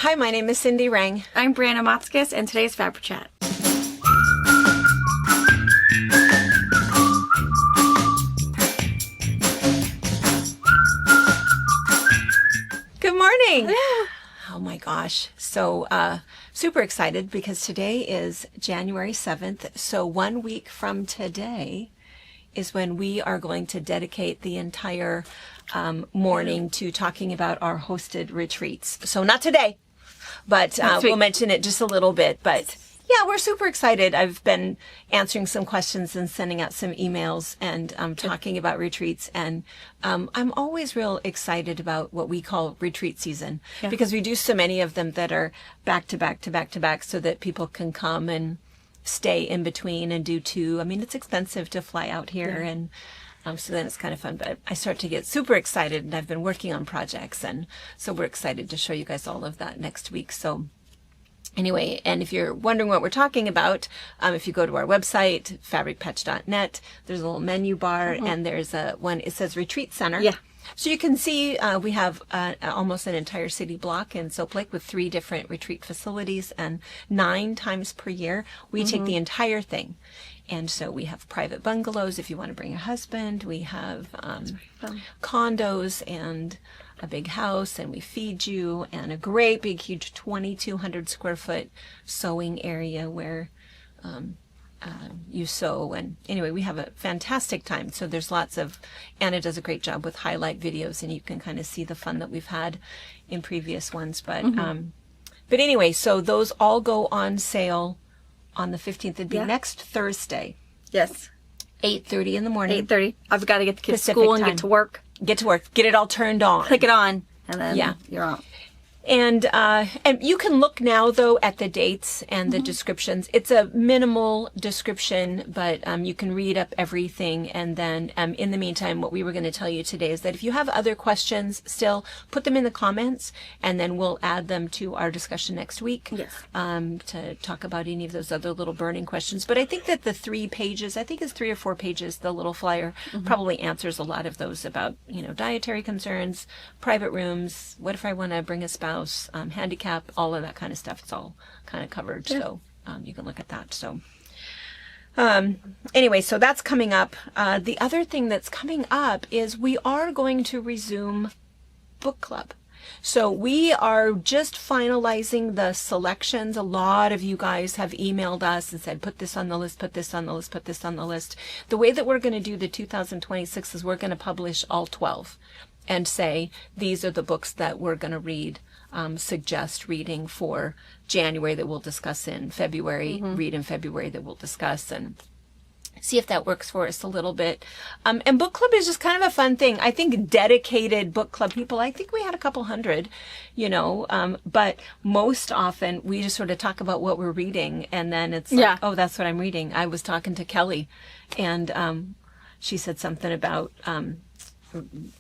Hi, my name is Cindy Rang. I'm Brianna Motskis, and today's Fabric Chat. Good morning. Oh my gosh. So super excited because today is January 7th. So 1 week from today is when we are going to dedicate the entire morning to talking about our hosted retreats. So not today, but we'll mention it just a little bit. But yeah, we're super excited. I've been answering some questions and sending out some emails and talking about retreats. And I'm always real excited about what we call retreat season because we do so many of them that are back to back to back to back so that people can come and stay in between and do two. I mean, it's expensive to fly out here and so then it's kind of fun, but I start to get super excited and I've been working on projects. And so we're excited to show you guys all of that next week. So anyway, and if you're wondering what we're talking about, if you go to our website, fabricpatch.net, there's a little menu bar and there's a one, it says Retreat Center. Yeah. So you can see we have almost an entire city block in Soap Lake with 3 different retreat facilities, and 9 times per year we take the entire thing. And so we have private bungalows if you want to bring a husband. We have condos and a big house, and we feed you, and a great big huge 2,200 square foot sewing area where you sew. And anyway, we have a fantastic time. So there's lots of, Anna does a great job with highlight videos, and you can kind of see the fun that we've had in previous ones. But anyway, so those all go on sale on the 15th. It'd be next Thursday. Yes. 8:30 in the morning. 8:30. I've got to get the kids to school and get to work. Get to work. Get it all turned on. Click it on, and then you're on. And you can look now, though, at the dates and the descriptions. It's a minimal description, but you can read up everything. And then in the meantime, what we were going to tell you today is that if you have other questions still, put them in the comments, and then we'll add them to our discussion next week to talk about any of those other little burning questions. But I think that the 3 pages, I think it's 3 or 4 pages, the little flyer probably answers a lot of those about, dietary concerns, private rooms, what if I want to bring a spouse, handicap, all of that kind of stuff. It's all kind of covered. So you can look at that. So anyway, so that's coming up. The other thing that's coming up is we are going to resume book club. So we are just finalizing the selections. A lot of you guys have emailed us and said, put this on the list, put this on the list, put this on the list. The way that we're going to do the 2026 is we're going to publish all 12 and say, these are the books that we're going to read. Suggest reading for January that we'll discuss in February, read in February that we'll discuss, and see if that works for us a little bit. And book club is just kind of a fun thing. I think dedicated book club people, I think we had a couple hundred, but most often we just sort of talk about what we're reading, and then it's like, oh, that's what I'm reading. I was talking to Kelly, and she said something about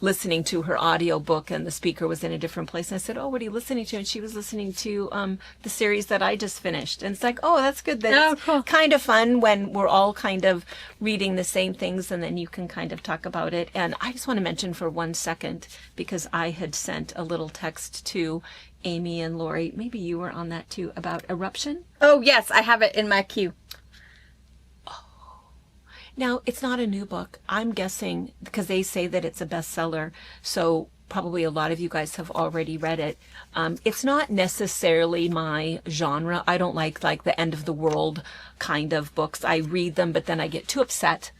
listening to her audio book, and the speaker was in a different place. And I said, oh, what are you listening to? And she was listening to the series that I just finished. And it's like, oh, that's good. That's kind of fun when we're all kind of reading the same things, and then you can kind of talk about it. And I just want to mention for 1 second, because I had sent a little text to Amy and Lori, maybe you were on that too, about Eruption. Oh, yes, I have it in my queue. Now, it's not a new book. I'm guessing because they say that it's a bestseller, so probably a lot of you guys have already read it. It's not necessarily my genre. I don't like the end of the world kind of books. I read them, but then I get too upset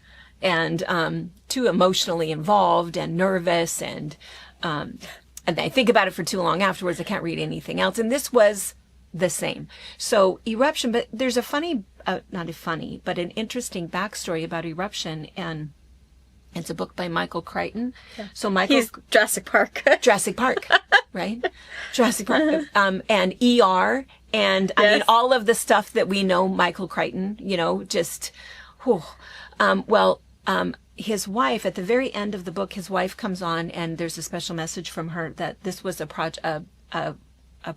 and too emotionally involved and nervous, and I think about it for too long afterwards. I can't read anything else. And this was the same. So Eruption, but there's a funny, not a funny, but an interesting backstory about Eruption, and it's a book by Michael Crichton. Yeah. So he's Jurassic Park. Jurassic Park, right? Jurassic Park, and ER, and I mean all of the stuff that we know Michael Crichton, just, his wife, at the very end of the book, his wife comes on, and there's a special message from her that this was a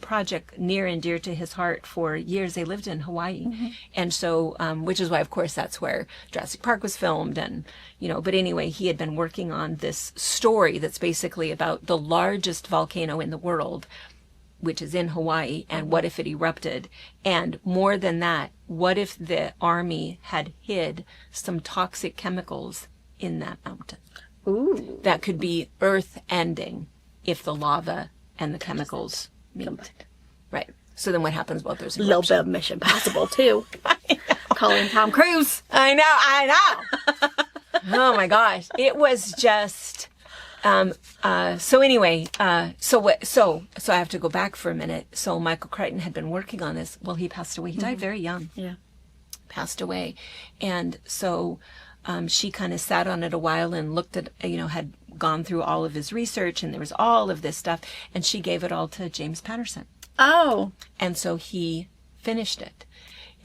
project near and dear to his heart for years. They lived in Hawaii. And so, which is why, of course, that's where Jurassic Park was filmed. And, but anyway, he had been working on this story that's basically about the largest volcano in the world which is in Hawaii, and what if it erupted? And more than that, what if the Army had hid some toxic chemicals in that mountain? Ooh. That could be earth-ending if the lava and the chemicals meet. Right. So then what happens about those eruptions? Little bit of Mission Possible, too. Calling Tom Cruise. I know. Oh, my gosh. It was just... so anyway, so I have to go back for a minute. So Michael Crichton had been working on this. Well, he passed away. He died very young. Yeah. Passed away. And so, she kind of sat on it a while and looked at, had gone through all of his research, and there was all of this stuff, and she gave it all to James Patterson. Oh. And so he finished it.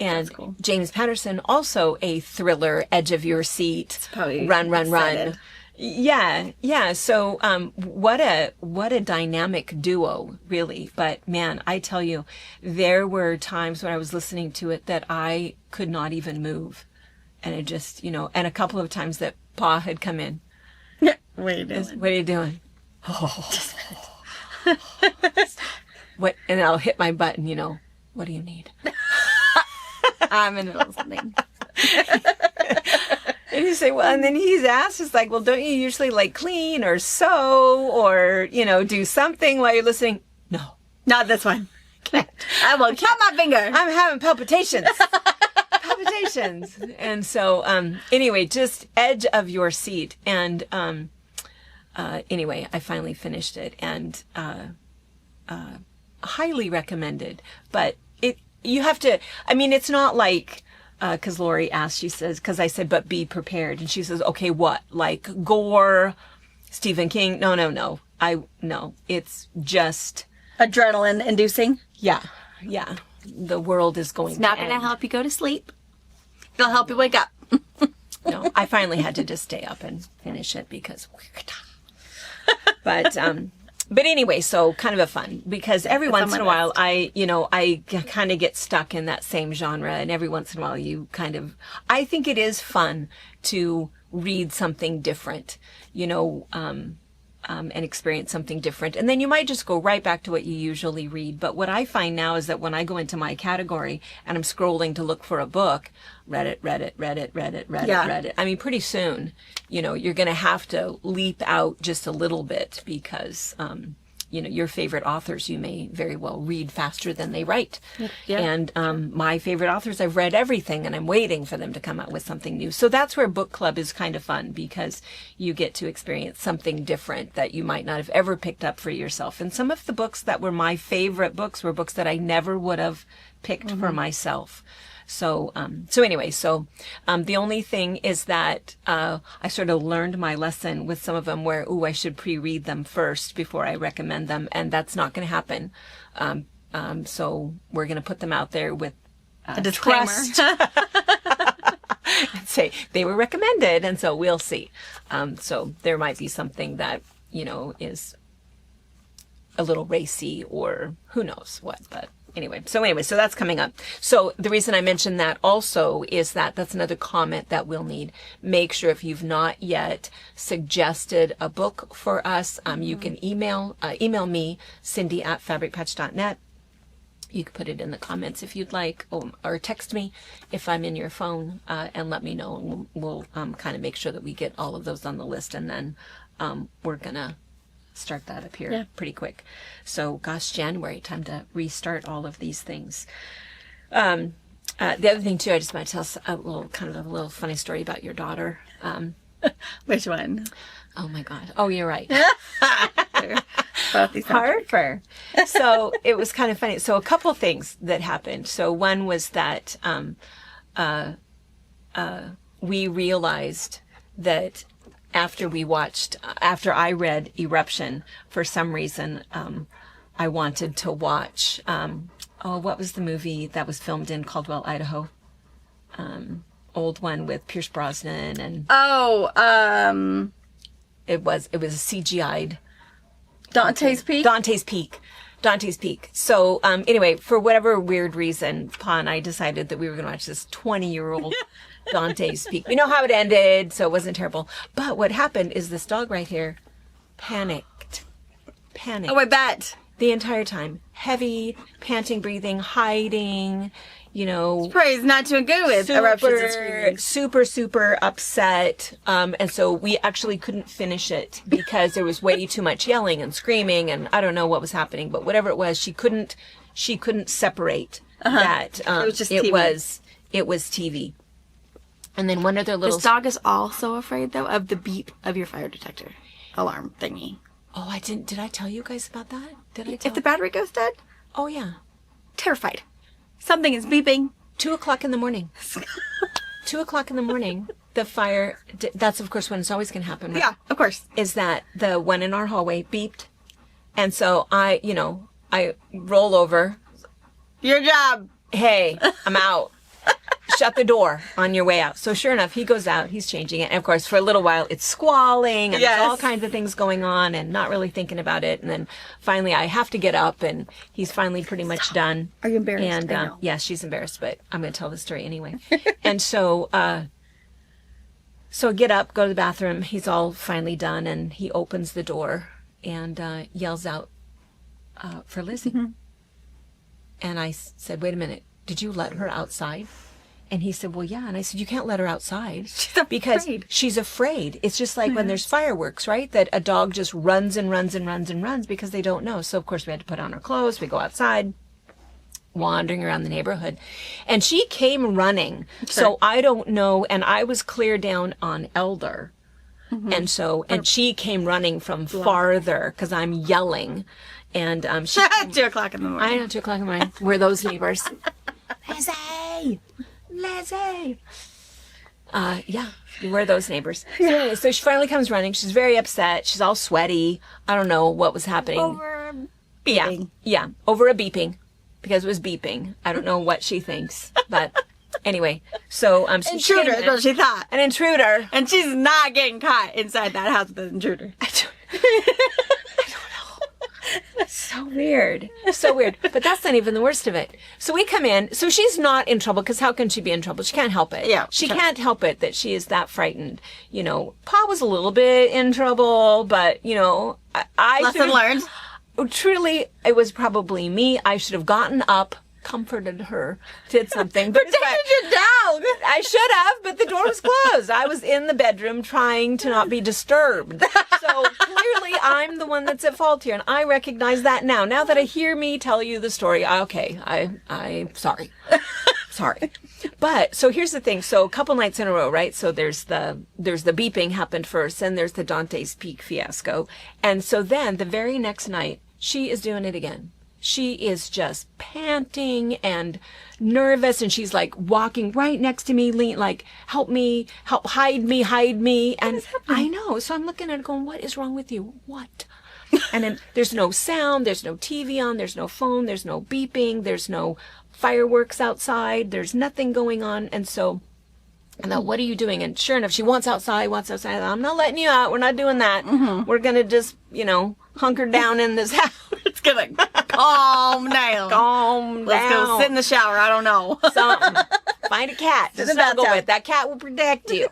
And That's cool. James Patterson, also a thriller, edge of your seat, run. Yeah. So, what a dynamic duo, really. But man, I tell you, there were times when I was listening to it that I could not even move. And it just, and a couple of times that Pa had come in. Yeah. What are you doing? What are you doing? What? And I'll hit my button, what do you need? I'm in the middle of something. And you say, well, and then he's asked, it's like, well, don't you usually like clean or sew or, do something while you're listening? No. Not this one. I will cut my finger. I'm having palpitations. And so, anyway, just edge of your seat. And, anyway, I finally finished it and, highly recommended, but you have to, it's not like, cause Lori asked, she says, cause I said, but be prepared. And she says, okay, what? Like gore, Stephen King? No. No, it's just adrenaline inducing. Yeah. The world is going It's not going to help you go to sleep. It'll help you wake up. No, I finally had to just stay up and finish it because, but anyway, so kind of a fun because every once in a while I kind of get stuck in that same genre, and every once in a while I think it is fun to read something different, and experience something different. And then you might just go right back to what you usually read. But what I find now is that when I go into my category and I'm scrolling to look for a book, read it. Pretty soon, you're going to have to leap out just a little bit because, your favorite authors, you may very well read faster than they write. Yeah. And my favorite authors, I've read everything and I'm waiting for them to come out with something new. So that's where book club is kind of fun because you get to experience something different that you might not have ever picked up for yourself. And some of the books that were my favorite books were books that I never would have picked for myself. So, the only thing is that, I sort of learned my lesson with some of them where, I should pre-read them first before I recommend them. And that's not going to happen. So we're going to put them out there with a disclaimer. And say they were recommended. And so we'll see. So there might be something that, is a little racy or who knows what, but. So that's coming up. So the reason I mentioned that also is that that's another comment that we'll need. Make sure if you've not yet suggested a book for us, you can email me, Cindy@fabricpatch.net. You can put it in the comments if you'd like, or text me if I'm in your phone, and let me know. And we'll kind of make sure that we get all of those on the list, and then we're gonna start that up here pretty quick. So gosh, January, time to restart all of these things. The other thing too, I just might tell a little funny story about your daughter. Which one? Oh my God. Oh, you're right. Harper. So it was kind of funny. So a couple things that happened. So one was that we realized that after I read Eruption, for some reason, I wanted to watch, what was the movie that was filmed in Caldwell, Idaho? Old one with Pierce Brosnan and... It was a CGI'd... Dante's Peak? Dante's Peak. So, anyway, for whatever weird reason, Pa and I decided that we were going to watch this 20-year-old Dante's Peak. We know how it ended, so it wasn't terrible. But what happened is this dog right here panicked. Oh, I bet. The entire time. Heavy, panting, breathing, hiding, Praise not doing good with eruptions and screaming. super upset. And so we actually couldn't finish it because there was way too much yelling and screaming, and I don't know what was happening, but whatever it was, she couldn't separate that. It was just it TV. was TV. And then one of their little... This dog is also afraid, though, of the beep of your fire detector alarm thingy. Oh, I didn't... Did I tell you guys about that? Did I If the battery goes dead, Oh, yeah. terrified. Something is beeping. 2:00 in the morning. 2:00 in the morning, the fire... That's, of course, when it's always going to happen, right? Yeah, of course. Is that the one in our hallway beeped. And so I roll over. Your job. Hey, I'm out. Shut the door on your way out. So sure enough, he goes out, he's changing it. And of course, for a little while, it's squalling and Yes. there's all kinds of things going on and not really thinking about it. And then finally I have to get up and he's finally pretty much done. Are you embarrassed? And I know. yes, she's embarrassed, but I'm going to tell the story anyway. And so I get up, go to the bathroom. He's all finally done and he opens the door and yells out for Lizzie. Mm-hmm. And I said, wait a minute, did you let her outside? And he said, well, yeah. And I said, you can't let her outside. Because she's afraid. It's just like when there's fireworks, right? That a dog just runs and runs and runs and runs because they don't know. So, of course, we had to put on our clothes. We go outside, wandering around the neighborhood. And she came running. So I don't know. And I was clear down on Elder. And so, and she came running from farther because I'm yelling. And she 2:00 in the morning. I know, 2:00 in the morning. We're those neighbors. Lizzie! Yeah, we're those neighbors. So anyway, so she finally comes running. She's very upset. She's all sweaty. I don't know what was happening. Over beeping. Yeah, over a beeping. Because it was beeping. I don't know what she thinks. But anyway, so... she Intruder came is what she thought. an intruder. And she's not getting caught inside that house with an intruder. I don't know. So weird. So weird. But that's not even the worst of it. So we come in. So she's not in trouble because how can she be in trouble? She can't help it. Yeah. She can't help it that she is that frightened. Pa was a little bit in trouble, but, I Lesson learned. Truly, it was probably me. I should have gotten up, comforted her, did something. But Protected your dog. I should have, but the door was closed. I was in the bedroom trying to not be disturbed. So clearly I'm the one that's at fault here, and I recognize that now. Now that I hear me tell you the story, okay, I'm sorry. Sorry. But, so here's the thing. So a couple nights in a row, right? So there's the beeping happened first, and there's the Dante's Peak fiasco. And so then the very next night, she is doing it again. She is just panting and nervous, and she's like walking right next to me, like, help me, hide me. And I know. So I'm looking at her going, what is wrong with you? What? And then there's no sound, there's no TV on, there's no phone, there's no beeping, there's no fireworks outside, there's nothing going on. And so I thought, what are you doing? And sure enough, she wants outside. I'm not letting you out. We're not doing that. Mm-hmm. We're going to just, hunker down in this house. It's gonna calm down. Let's go sit in the shower. I don't know. Something. Find a cat to snuggle with. That cat will protect you.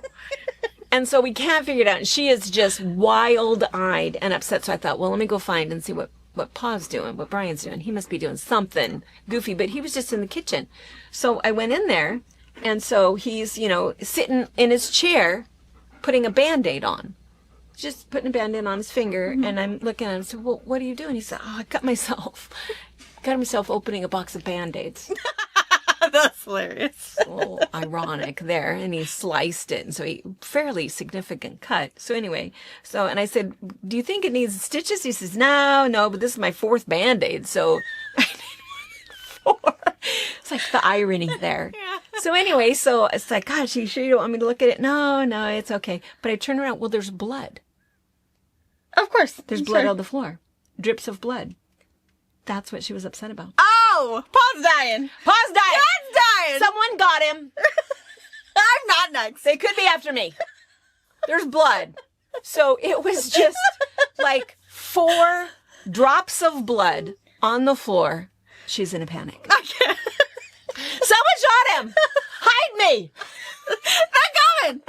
And so we can't figure it out. And she is just wild-eyed and upset. So I thought, well, let me go find and see what Pa's doing, what Brian's doing. He must be doing something goofy, but he was just in the kitchen. So I went in there, and so he's, sitting in his chair, putting a Band-Aid on. Just putting a Band-Aid on his finger, and I'm looking at him and said, well, what are you doing? He said, I got myself opening a box of Band-Aids. That's hilarious. A little ironic there. And he sliced it. And so fairly significant cut. So anyway, and I said, do you think it needs stitches? He says, no, but this is my 4th Band-Aid. So I need more than 4. It's like the irony there. Yeah. So anyway, so it's like, gosh, you sure you don't want me to look at it? No, it's okay. But I turn around. Well, there's blood. Of course. There's blood on the floor. Drips of blood. That's what she was upset about. Oh, Pa's dying. Pa's dying. Dad's dying. Someone got him. I'm not next. They could be after me. There's blood. So it was just like 4 drops of blood on the floor. She's in a panic. Someone shot him. Hide me. They're coming.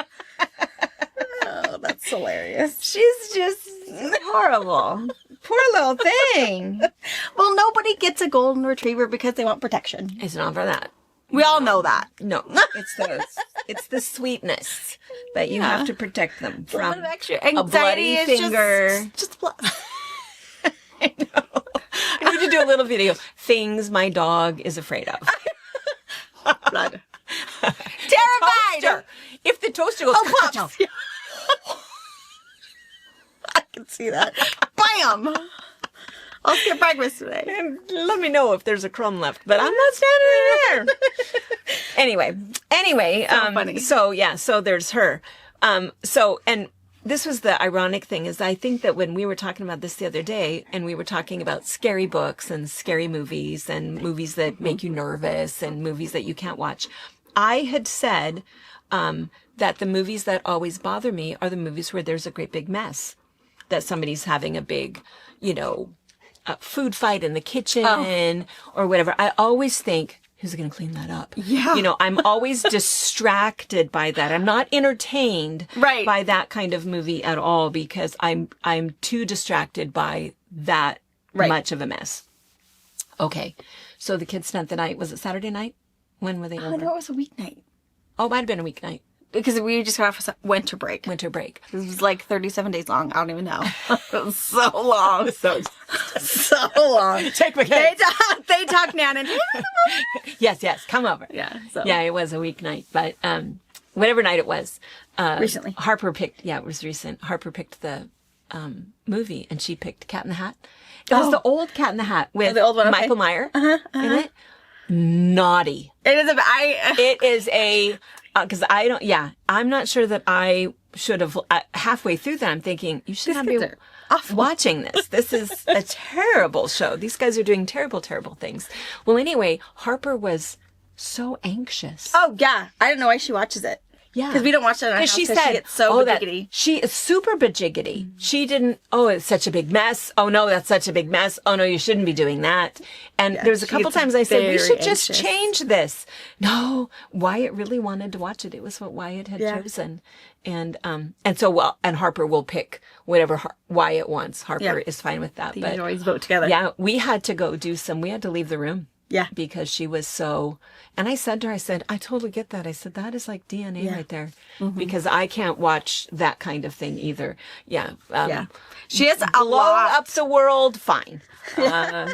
Oh, that's hilarious. She's just horrible. Poor little thing. Well, nobody gets a golden retriever because they want protection. It's not for that. We all know that. No, it's the sweetness that you have to protect them from. Extra a bloody anxiety is finger. Just blood. I know. I need to do a little video. Things my dog is afraid of. Blood. Terrified. Toaster. If the toaster goes, Pops. I can see that. Bam! I'll skip breakfast today. and let me know if there's a crumb left, but I'm not standing there. Anyway, funny. So there's her. And this was the ironic thing is I think that when we were talking about this the other day and we were talking about scary books and scary movies and movies that make you nervous and movies that you can't watch, I had said, that the movies that always bother me are the movies where there's a great big mess, that somebody's having a big, food fight in the kitchen or whatever. I always think, who's going to clean that up? Yeah. I'm always distracted by that. I'm not entertained Right. by that kind of movie at all because I'm too distracted by that much of a mess. Okay. So the kids spent the night. Was it Saturday night? When were they over? No, it was a weeknight. Oh, it might have been a weeknight. Because we just got off winter break. Winter break. It was like 37 days long. I don't even know. It was so long. So long. take my kids. They talk Nan. Yes. Come over. Yeah. So. Yeah, it was a weeknight, but whatever night it was. Recently. Harper picked, it was recent. Harper picked the movie and she picked Cat in the Hat. It was the old Cat in the Hat with the old one, okay. Michael Meyer in it. Naughty. It is Because I'm not sure that I should have, halfway through that, I'm thinking, you should not be watching this. This is a terrible show. These guys are doing terrible, terrible things. Well, anyway, Harper was so anxious. Oh, yeah. I don't know why she watches it. Yeah. Because we don't watch that in our house. She so said, she gets so bajiggity. she is super bajiggity. She didn't, it's such a big mess. Oh, no, that's such a big mess. Oh, no, you shouldn't be doing that. And there was a couple times I said, we should just change this. No, Wyatt really wanted to watch it. It was what Wyatt had chosen. And Harper will pick whatever Wyatt wants. Harper is fine with that. But always vote together. Yeah, we had to leave the room. Yeah. Because she was so, and I said to her, I totally get that. I said, that is like DNA right there. Mm-hmm. Because I can't watch that kind of thing either. Yeah. She has a blow lot. up the world, fine.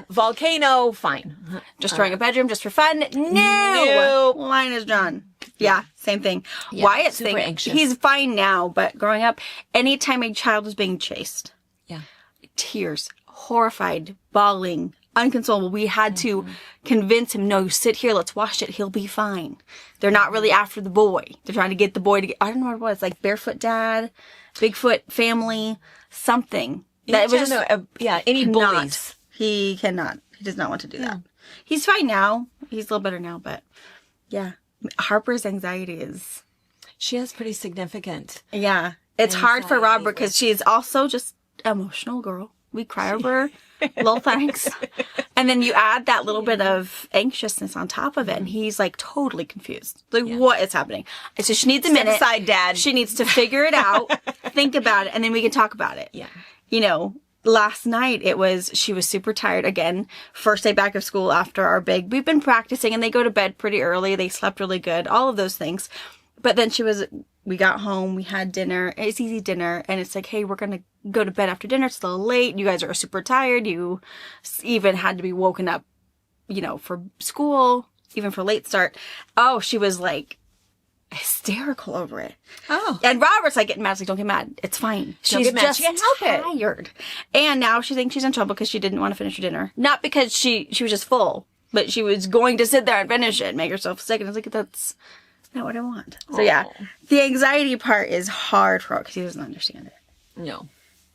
Volcano, fine. Destroying a bedroom just for fun? No. Line is drawn. Yeah, same thing. Yeah, Wyatt's super thing, anxious. he's fine now, but growing up, anytime a child was being chased, tears, horrified, bawling, unconsolable. We had to convince him, no, sit here, let's watch it, he'll be fine. They're not really after the boy. They're trying to get the boy to get, I don't know what it was, like Barefoot Dad, Bigfoot Family, something. That was just, any bullies. He cannot. He does not want to do that. He's fine now. He's a little better now, but yeah. Harper's anxiety is... She has pretty significant. Yeah. It's hard for Robert because she's also just emotional girl. We cry over little things. And then you add that little bit of anxiousness on top of it, and he's like totally confused. Like, what is happening? So she needs a minute. Step aside, Dad. She needs to figure it out, think about it, and then we can talk about it. Yeah. Last night she was super tired again. First day back of school after our we've been practicing, and they go to bed pretty early. They slept really good, all of those things. But then we got home, we had dinner. It's easy dinner. And it's like, hey, we're going to go to bed after dinner. It's a little late. You guys are super tired. You even had to be woken up, for school, even for late start. Oh, she was like hysterical over it. Oh. And Robert's like getting mad. She's like, don't get mad. It's fine. She's just tired. And now she thinks she's in trouble because she didn't want to finish her dinner. Not because she was just full, but she was going to sit there and finish it and make herself sick. And I was like, that's not what I want. So yeah, the anxiety part is hard for her because he doesn't understand it. No.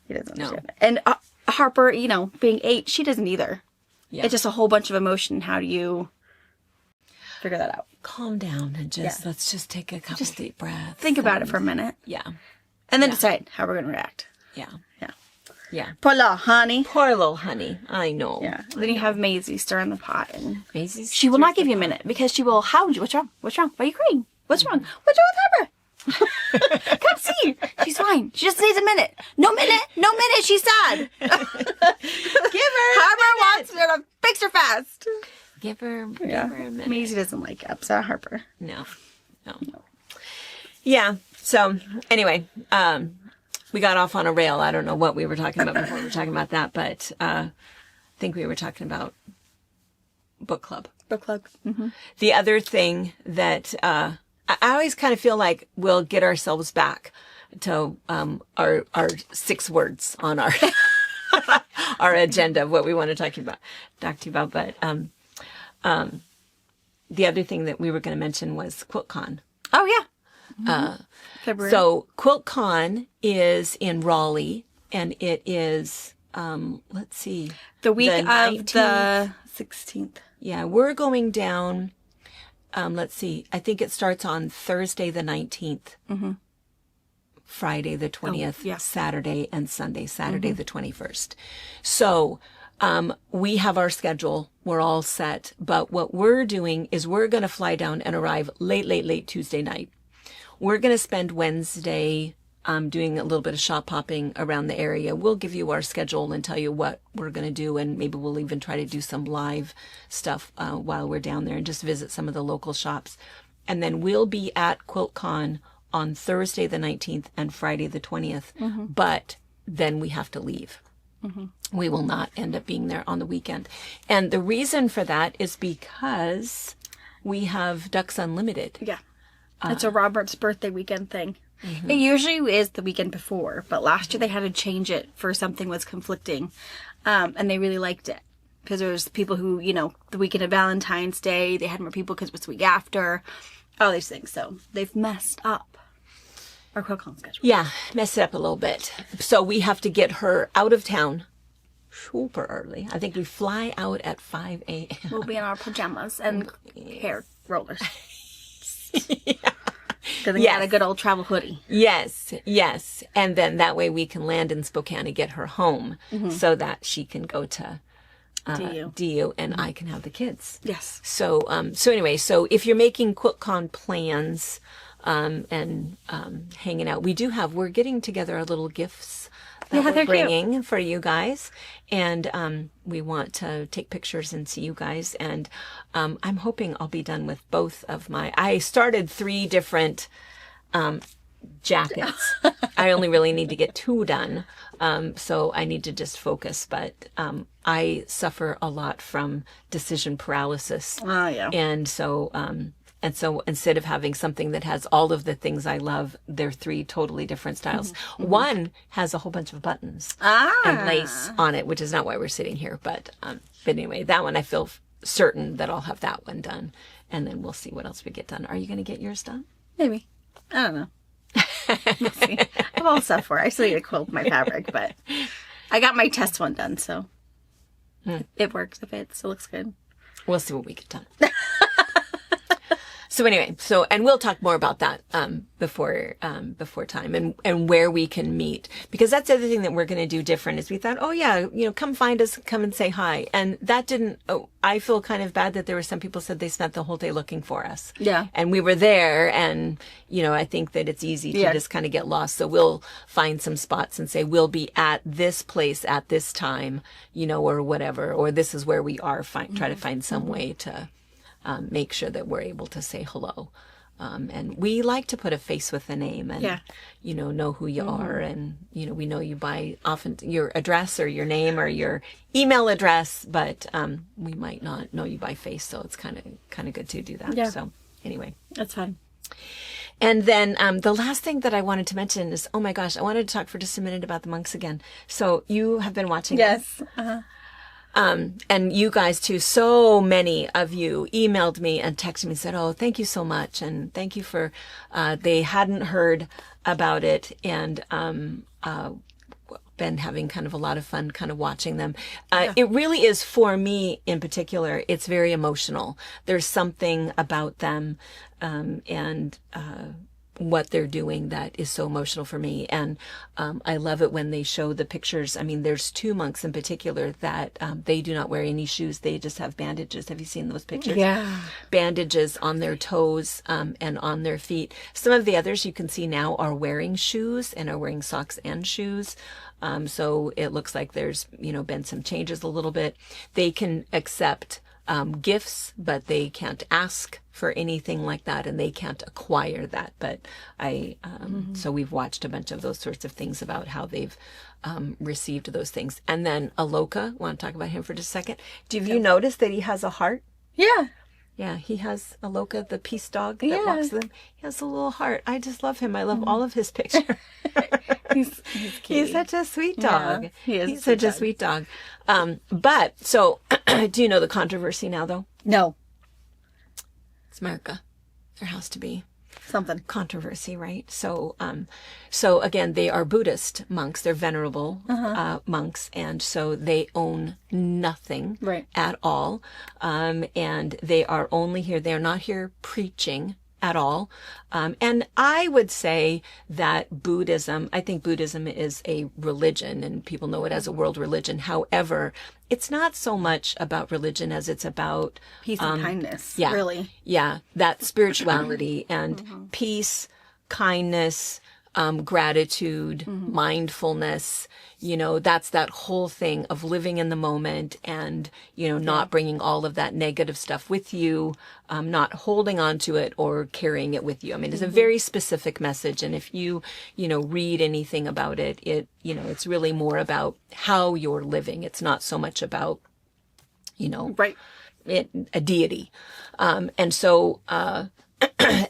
He doesn't understand it. And Harper, being 8, she doesn't either. Yeah. It's just a whole bunch of emotion. How do you figure that out? Calm down and let's just take a couple deep breaths. Think about it for a minute. Yeah. And then decide how we're going to react. Yeah. Yeah. Yeah. Poor little honey. Poor little honey. I know. Yeah. Then you have Maisie stir in the pot. And Maisie she will not give you a minute because she will hound you. What's wrong? What's wrong? Why are you crying? What's wrong? What's wrong with Harper? Come see. She's fine. She just needs a minute. No minute. She's sad. Give her Harper wants her to fix her fast. Give her a minute. Maisie doesn't like upset Harper. No. Yeah. So anyway, we got off on a rail. I don't know what we were talking about before we were talking about that, but I think we were talking about book club. Book club. Mm-hmm. The other thing that I always kind of feel like we'll get ourselves back to our 6 words on our our agenda of what we want to talk to you about. But the other thing that we were going to mention was QuiltCon. Oh yeah. February. So QuiltCon is in Raleigh, and it is let's see, the week the of 19th. the 16th. Yeah, we're going down. Let's see. I think it starts on Thursday the 19th, Friday the 20th, Saturday and Sunday, Saturday the 21st. So we have our schedule. We're all set. But what we're doing is we're going to fly down and arrive late Tuesday night. We're going to spend Wednesday doing a little bit of shop hopping around the area. We'll give you our schedule and tell you what we're going to do, and maybe we'll even try to do some live stuff while we're down there and just visit some of the local shops. And then we'll be at QuiltCon on Thursday the 19th and Friday the 20th, but then we have to leave. We will not end up being there on the weekend. And the reason for that is because we have Ducks Unlimited. Yeah. It's a Robert's birthday weekend thing. It usually is the weekend before, but last year they had to change it for something was conflicting. And they really liked it because there was people who, the weekend of Valentine's Day, they had more people because it was the week after, all these things. So they've messed up our QuiltCon schedule. Yeah, messed it up a little bit. So we have to get her out of town super early. I think we fly out at 5 a.m. We'll be in our pajamas and hair rollers. Because we got a good old travel hoodie. Yes. And then that way we can land in Spokane and get her home so that she can go to DU and I can have the kids. Yes. So anyway, so if you're making QuiltCon plans and hanging out, we're getting together our little gifts that we're bringing for you guys. And we want to take pictures and see you guys. And I'm hoping I'll be done with both of I started 3 different jackets. I only really need to get 2 done. So I need to just focus. But I suffer a lot from decision paralysis. Oh, yeah. And so instead of having something that has all of the things I love, they're 3 totally different styles. One has a whole bunch of buttons and lace on it, which is not why we're sitting here. But anyway, that one I feel certain that I'll have that one done. And then we'll see what else we get done. Are you going to get yours done? Maybe. I don't know. We'll see. I have all stuff for it. I still need to quilt my fabric, but I got my test one done, so it works. It fits. It looks good. We'll see what we get done. So anyway, and we'll talk more about that before time and where we can meet, because that's the other thing that we're going to do different is we thought, oh yeah, come find us, come and say hi, and that didn't. Oh, I feel kind of bad that there were some people said they spent the whole day looking for us. Yeah, and we were there, and I think that it's easy to just kind of get lost. So we'll find some spots and say we'll be at this place at this time, or whatever, or this is where we are. Try to find some way to. Make sure that we're able to say hello. And we like to put a face with a name and, know who you are. And, we know you by often your address or your name or your email address, but we might not know you by face. So it's kind of good to do that. Yeah. So anyway. That's fun. And then the last thing that I wanted to mention is, oh my gosh, I wanted to talk for just a minute about the monks again. So you have been watching. Yes. Uh-huh. And you guys too, so many of you emailed me and texted me and said, oh, thank you so much. And thank you for, they hadn't heard about it and, been having kind of a lot of fun kind of watching them. It really is, for me in particular, it's very emotional. There's something about them. what they're doing that is so emotional for me. And I love it when they show the pictures. I mean, there's 2 monks in particular that they do not wear any shoes. They just have bandages. Have you seen those pictures? Yeah. Bandages on their toes and on their feet. Some of the others you can see now are wearing shoes and are wearing socks and shoes. So it looks like there's, been some changes a little bit. They can accept gifts, but they can't ask for anything like that, and they can't acquire that. But so we've watched a bunch of those sorts of things about how they've received those things. And then Aloka, want to talk about him for just a second? Have you noticed that he has a heart? Yeah. Yeah, he has Aloka, the peace dog that walks with him. He has a little heart. I just love him. I love all of his pictures. He's cute. He's such a sweet dog. Yeah, he is. He's such a sweet dog. But so, do you know the controversy now, though? No. It's America. There has to be Something. controversy, right? So, so again, they are Buddhist monks. They're venerable monks, and so they own nothing Right. at all. And they are only here. They are not here preaching at all. And I would say that Buddhism, I think Buddhism is a religion, and people know it as a world religion. However, it's not so much about religion as it's about Peace and kindness. yeah. Really. Yeah, that spirituality and peace, kindness, gratitude, mindfulness, that's that whole thing of living in the moment and, not bringing all of that negative stuff with you, not holding on to it or carrying it with you. I mean, it's a very specific message. And if you, read anything about it, it's really more about how you're living. It's not so much about, Right. a deity. And so,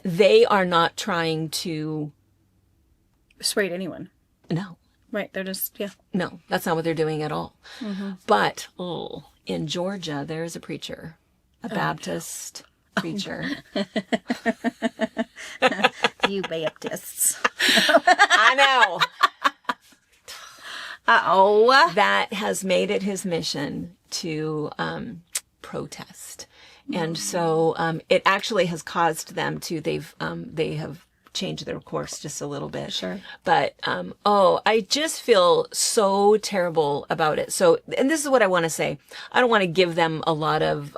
they are not trying to, Persuade anyone. no, Right. They're just, yeah. no, that's not what they're doing at all. But in Georgia, there is a preacher, a Baptist preacher. You Baptists. I know. Uh-oh. That has made it his mission to protest. And so it actually has caused them to, they have changed their course just a little bit. Sure. But, I just feel so terrible about it. So, and this is what I want to say. I don't want to give them a lot of,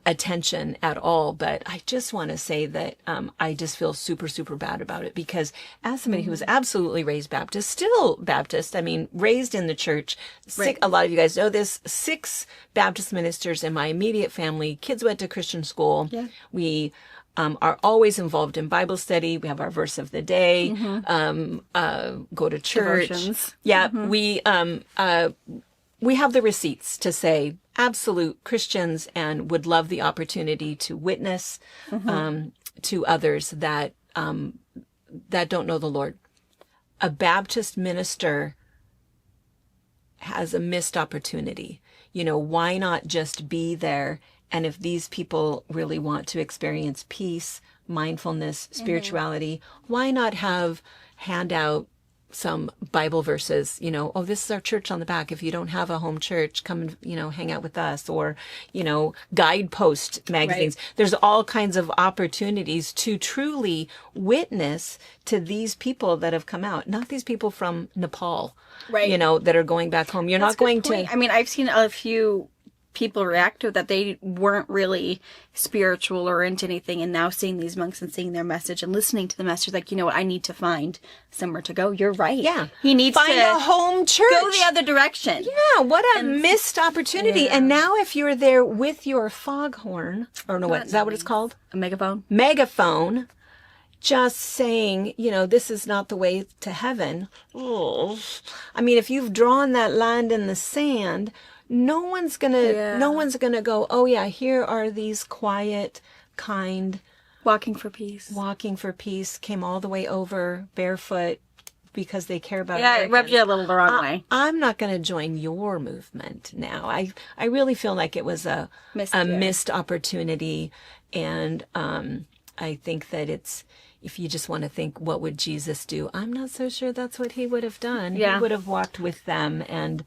attention at all, but I just want to say that, I just feel super, super bad about it because as somebody who was absolutely raised Baptist, still Baptist, I mean, raised in the church, Right. a lot of you guys know this, 6 Baptist ministers in my immediate family, kids went to Christian school. Yeah. We, are always involved in Bible study. We have our verse of the day, go to church. Devotions. Yeah. We have the receipts to say absolute Christians and would love the opportunity to witness, to others that, that don't know the Lord. A Baptist minister has a missed opportunity. Why not just be there? And if these people really want to experience peace, mindfulness, spirituality, why not hand out some Bible verses, this is our church on the back. If you don't have a home church, come and, hang out with us, or, guidepost magazines. Right. There's all kinds of opportunities to truly witness to these people that have come out, not these people from Nepal, right. That are going back home. You're That's not going to. to. I mean, I've seen a few people react to that they weren't really spiritual or into anything, and now seeing these monks and seeing their message and listening to the message, like, what, I need to find somewhere to go. You're right. Yeah. He needs find to a home church. go the other direction. Yeah, what a missed opportunity. Yeah. And now if you're there with your foghorn, or no, what is that what it's called? A megaphone. Megaphone, just saying, this is not the way to heaven. Oh. I mean, if you've drawn that line in the sand, no one's gonna go, oh yeah, here are these quiet, kind, walking for peace, came all the way over barefoot because they care about Yeah, it rubbed you a little the wrong way. I'm not going to join your movement now. I really feel like it was a missed opportunity. And I think that if you just want to think, what would Jesus do? I'm not so sure that's what he would have done. Yeah. He would have walked with them, and,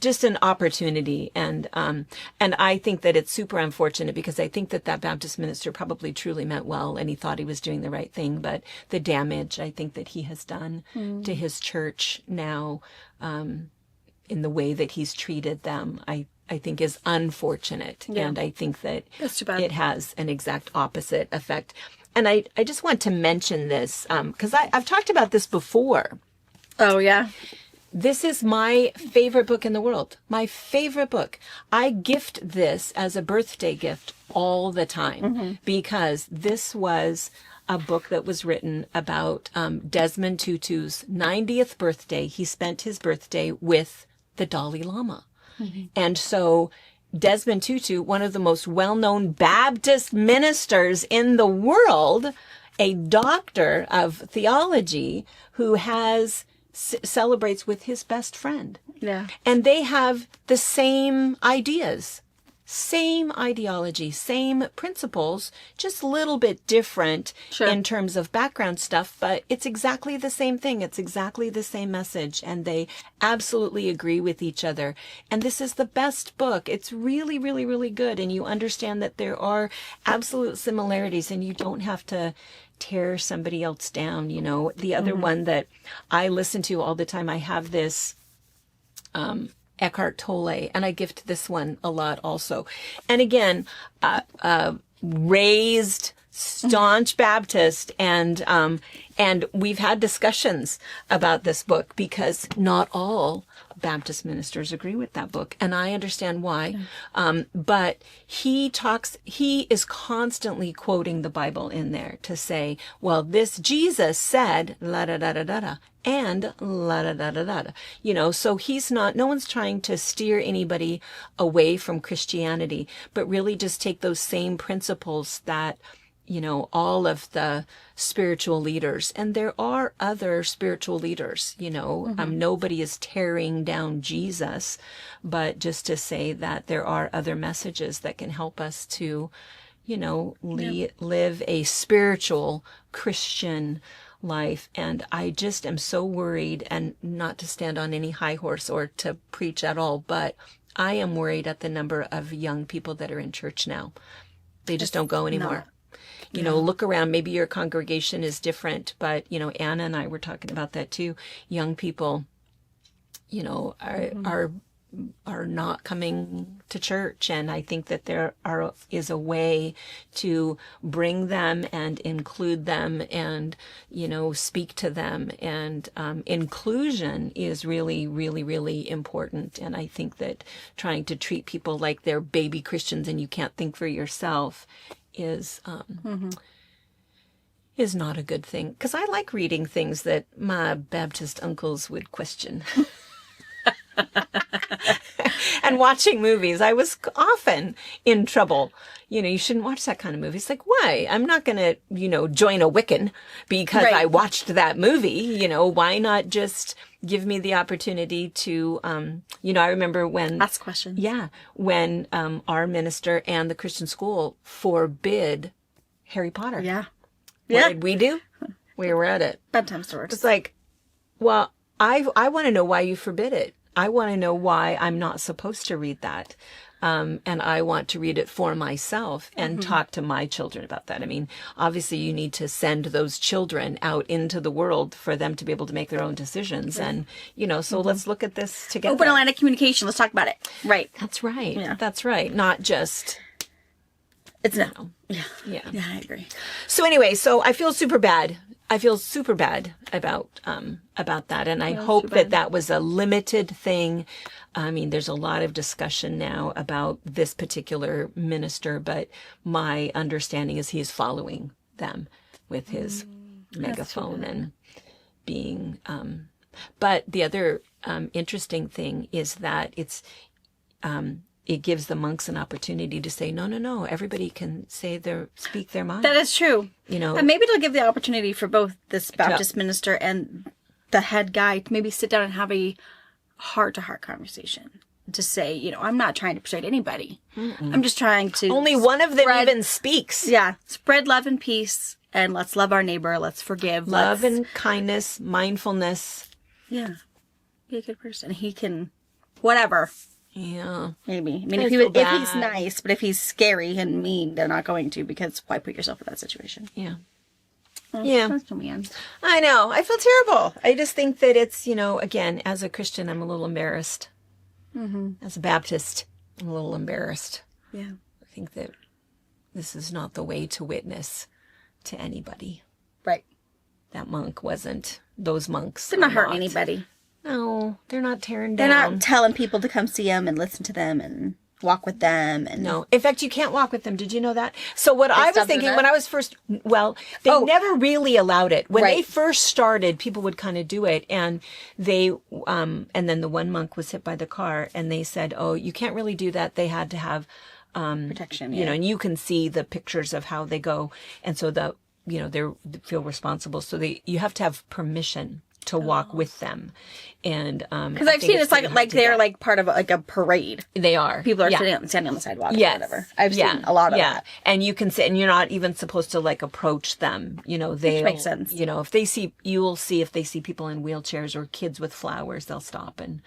just an opportunity. And I think that it's super unfortunate because I think that Baptist minister probably truly meant well and he thought he was doing the right thing. But the damage I think that he has done to his church now, in the way that he's treated them, I think is unfortunate. Yeah. And I think that That's too bad. it has an exact opposite effect. And I just want to mention this because I've talked about this before. Oh, yeah. This is my favorite book in the world. My favorite book. I gift this as a birthday gift all the time because this was a book that was written about Desmond Tutu's 90th birthday. He spent his birthday with the Dalai Lama. And so Desmond Tutu, one of the most well-known Baptist ministers in the world, a doctor of theology who celebrates with his best friend. Yeah. And they have the same ideas, same ideology, same principles, just a little bit different in terms of background stuff, but it's exactly the same thing. It's exactly the same message. And they absolutely agree with each other. And this is the best book. It's really, really, really good. And you understand that there are absolute similarities and you don't have to tear somebody else down. The other one that I listen to all the time, I have this Eckhart Tolle, and I gift this one a lot also. And again, raised staunch Baptist, and we've had discussions about this book because not all Baptist ministers agree with that book, and I understand why. But he is constantly quoting the Bible in there to say, well, this Jesus said, la da da da da da, and la da da da da da. So no one's trying to steer anybody away from Christianity, but really just take those same principles that all of the spiritual leaders, and there are other spiritual leaders, nobody is tearing down Jesus, but just to say that there are other messages that can help us to, live a spiritual Christian life. And I just am so worried, and not to stand on any high horse or to preach at all, but I am worried at the number of young people that are in church now. They just don't go anymore. Look around. Maybe your congregation is different, but, Anna and I were talking about that too. Young people, are not coming to church. And I think that there is a way to bring them and include them and, speak to them. And inclusion is really, really, really important. And I think that trying to treat people like they're baby Christians and you can't think for yourself is not a good thing. Because I like reading things that my Baptist uncles would question. And watching movies. I was often in trouble. You shouldn't watch that kind of movie. It's like, why? I'm not going to, join a Wiccan because I watched that movie. Why not just give me the opportunity to, I remember when... Ask questions. Yeah. When our minister and the Christian school forbid Harry Potter. Yeah. What did we do? We read it. Bedtime stories. It's like, well, I want to know why you forbid it. I want to know why I'm not supposed to read that. And I want to read it for myself and talk to my children about that. I mean, obviously you need to send those children out into the world for them to be able to make their own decisions. Right. And, so let's look at this together. Open line of communication. Let's talk about it. Right. That's right. Yeah. That's right. Not just... It's no. Yeah. Yeah. Yeah, I agree. So anyway, I feel super bad. I feel super bad about that. And I hope that was a limited thing. I mean, there's a lot of discussion now about this particular minister, but my understanding is he's following them with his megaphone and being, but the other, interesting thing is that it gives the monks an opportunity to say, no, everybody can speak their mind. That is true. And maybe it'll give the opportunity for both this Baptist minister and the head guy to maybe sit down and have a heart-to-heart conversation to say, I'm not trying to persuade anybody. Mm-mm. I'm just trying to... Only one of them even speaks. Yeah. Spread love and peace, and let's love our neighbor. Let's forgive. Love and kindness, mindfulness. Yeah. Be a good person. He can whatever. Yeah. Maybe. I mean, I if feel he's bad. nice, but if he's scary and mean, they're not going to, because why put yourself in that situation? Yeah. Oh, Yeah. That's so mean. I know. I feel terrible. I just think that it's, again, as a Christian, I'm a little embarrassed. As a Baptist, I'm a little embarrassed. Yeah. I think that this is not the way to witness to anybody. Right. That monk wasn't. Those monks. They're not hurting anybody. No, they're not tearing They're down. not telling people to come see them and listen to them and walk with them. And No. In fact, you can't walk with them. Did you know that? So what I was stopped doing thinking that? when I was first, they never really allowed it. When they Right. first started, people would kind of do it. And and then the one monk was hit by the car and they said, oh, you can't really do that. They had to have, protection. and you can see the pictures of how they go. And so they feel responsible. So you have to have permission to walk with them. And Because I've seen it's like they're like part of like a parade. they are. People are Yeah. standing on the sidewalk Yes. or whatever. I've seen a lot of that. And you can sit and you're not even supposed to like approach them. They makes sense. If they see, you will see if they see people in wheelchairs or kids with flowers, they'll stop and,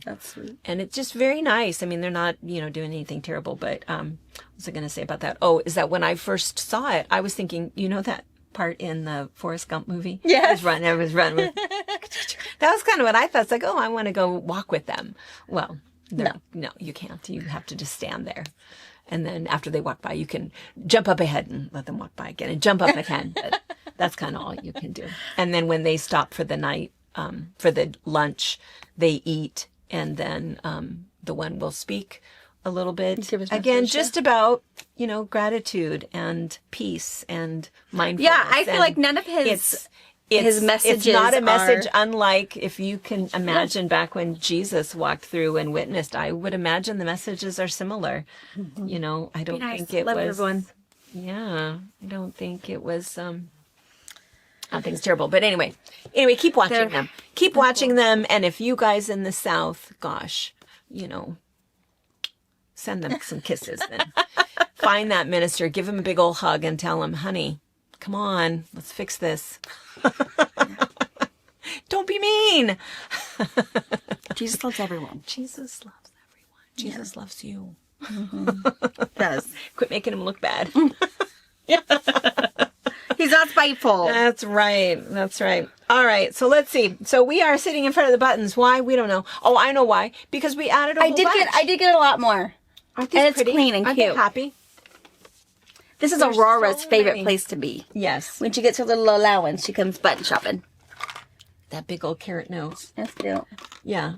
That's sweet. and it's just very nice. I mean, they're not, doing anything terrible, but, what was I going to say about that? Oh, is that when I first saw it, I was thinking, that part in the Forrest Gump movie? Yes. I was running. That was kind of what I thought. It's like, oh, I want to go walk with them. Well, no, you can't. You have to just stand there. And then after they walk by, you can jump up ahead and let them walk by again and jump up again. But that's kind of all you can do. And then when they stop for the night, for the lunch, they eat. And then the one will speak a little bit. Give his Again, message, just about, gratitude and peace and mindfulness. Yeah, I feel And like none of his messages it's not a message are- unlike if you can imagine back when Jesus walked through and witnessed. I would imagine the messages are similar. I don't nice. think it Love was. everyone. Yeah, I don't think it was. I don't think it's terrible. But anyway, keep watching them. Keep watching them. And if you guys in the South, gosh, send them some kisses. Then find that minister, give him a big old hug, and tell him, honey, come on, let's fix this. Don't be mean. Jesus loves everyone. Jesus loves everyone. Jesus loves you. Does. Quit making him look bad. He's not spiteful. That's right. That's right. All right. So let's see. So we are sitting in front of the buttons. Why? We don't know. Oh, I know why. Because we added a whole bunch. I did get a lot more. Aren't these and it's pretty? clean and Aren't they cute. happy? This is There's Aurora's so favorite many. place to be. Yes. When she gets her little allowance, she comes button shopping. That big old carrot nose. That's cute. Yeah.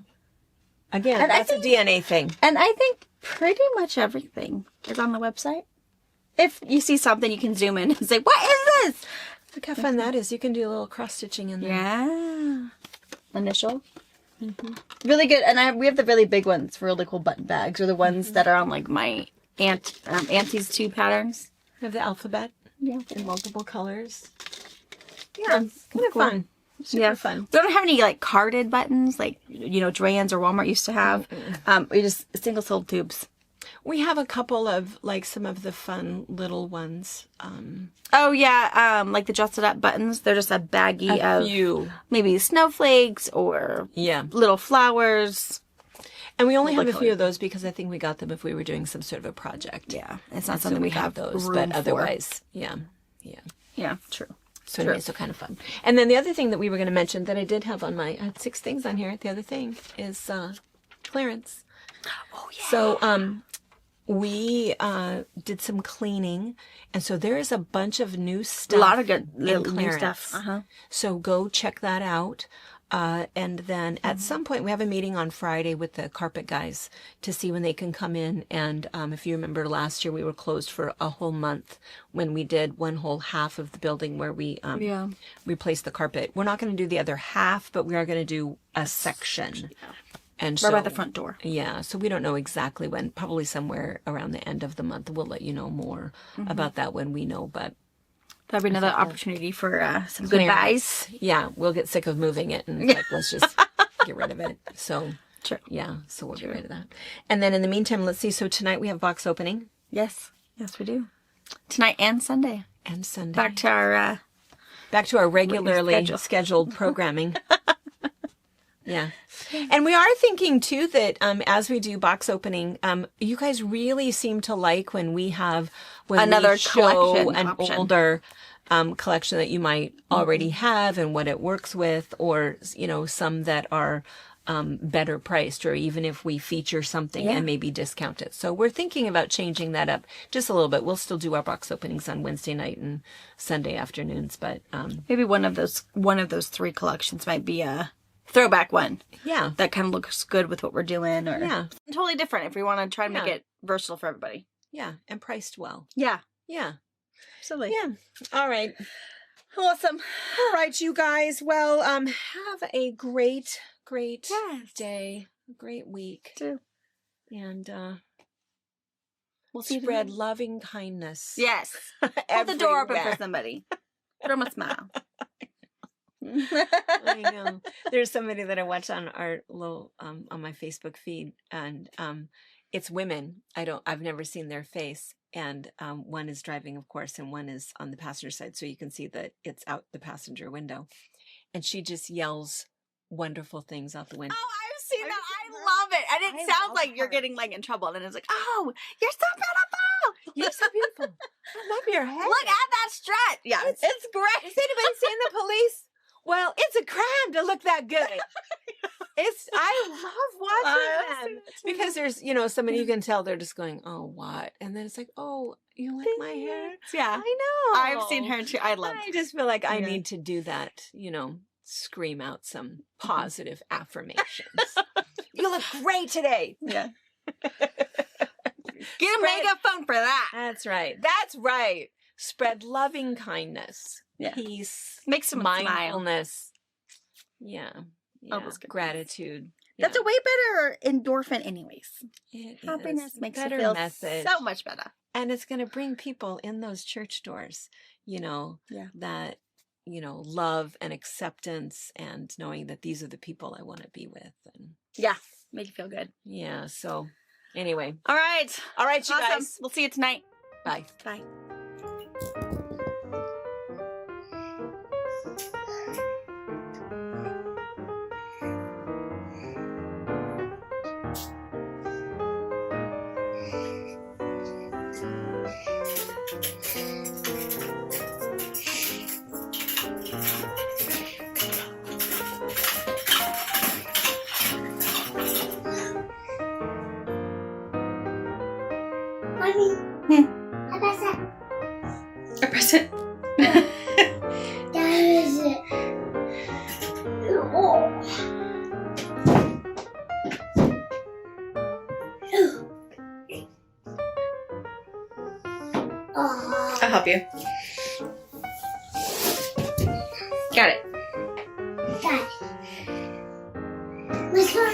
Again, And I that's a think- DNA thing. And I think pretty much everything is on the website. If you see something, you can zoom in and say, "What is this?" Look how fun that is. You can do a little cross stitching in there. Yeah. Initial. Really good. And we have the really big ones for really cool button bags, or the ones that are on like my auntie's 2 patterns. We have the alphabet. Yeah. In multiple colors. Yeah. It's kind of cool. fun. Super fun. We don't have any like carded buttons like Joann's or Walmart used to have. We just single sold tubes. We have a couple of like some of the fun little ones. Oh yeah, like the dressed up buttons. They're just a baggie of few. maybe snowflakes or Yeah. little flowers. And we only have a Like few of those because I think we got them if we were doing some sort of a project. Yeah, it's not So something we got have those, room but for. otherwise, yeah. Yeah, true. So anyway, so kind of fun. And then the other thing that we were going to mention that I did have on I had 6 things on here. The other thing is clearance. Oh yeah. So we did some cleaning, and so there is a bunch of new stuff. A lot of good in new clearance. stuff. So go check that out. And then at some point, we have a meeting on Friday with the carpet guys to see when they can come in. And if you remember last year, we were closed for a whole month when we did one whole half of the building where we replaced the carpet. We're not going to do the other half, but we are going to do a section. And Right so, by the front door. Yeah, so we don't know exactly when. Probably somewhere around the end of the month. We'll let you know more about that when we know. But That'd be another opportunity for some goodbyes. yeah, we'll get sick of moving it and like, let's just get rid of it. So Sure. yeah, so we'll get rid of that. And then in the meantime, let's see. So tonight we have box opening Yes. Yes, we do. Tonight and Sunday. and Sunday. Back to our Back to our regularly schedule. scheduled programming. Yeah. And we are thinking too that as we do box opening, you guys really seem to like when we have Another we show collection an option. older collection that you might already have and what it works with, or some that are better priced, or even if we feature something and maybe discount it. So we're thinking about changing that up just a little bit. We'll still do our box openings on Wednesday night and Sunday afternoons, but maybe one of those 3 collections might be a throwback one. Yeah. That kind of looks good with what we're doing, or Yeah. totally different if we want to try to make it versatile for everybody. Yeah. And priced well. Yeah. Yeah. Absolutely. Yeah. All right. Awesome. All right, you guys. Well, have a great day, a great week. Too. And we'll see spread loving kindness. Yes. Hold the door open for somebody. Put them a smile. I know. There's somebody that I watch on our little on my Facebook feed, and it's women. I've never seen their face, and one is driving, of course, and one is on the passenger side, so you can see that it's out the passenger window, and she just yells wonderful things out the window. Oh, I've seen that. I love it. And it sounds like you're getting like in trouble, and it's like, oh, you're so beautiful. You're so beautiful. I love your hair. Look at that strut. Yeah, it's great. Has anybody seen the police? Well, it's a crime to look that good. I love watching them because there's, somebody you can tell they're just going, oh, what? And then it's like, oh, you like my hair? Yeah. I know. I've seen her too. I just feel like I need to do that, scream out some positive affirmations. You look great today. Yeah. Get a megaphone for that. That's right. That's right. Spread loving kindness. Yeah. Peace, make some mindfulness, smile. gratitude. That's a way better endorphin, anyways. Happiness makes you feel so much better, and it's going to bring people in those church doors. That love and acceptance, and knowing that these are the people I want to be with, and make you feel good. Yeah. So, anyway, all right, you guys. We'll see you tonight. Bye. Bye. Mommy, I press it. That is it. Oh. I'll help you. Got it. Got it. Which one?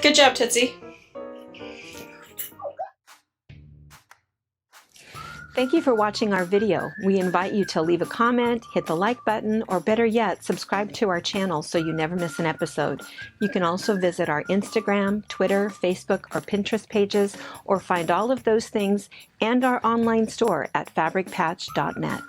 Good job, Tootsie. Thank you for watching our video. We invite you to leave a comment, hit the like button, or better yet, subscribe to our channel so you never miss an episode. You can also visit our Instagram, Twitter, Facebook, or Pinterest pages, or find all of those things and our online store at fabricpatch.net.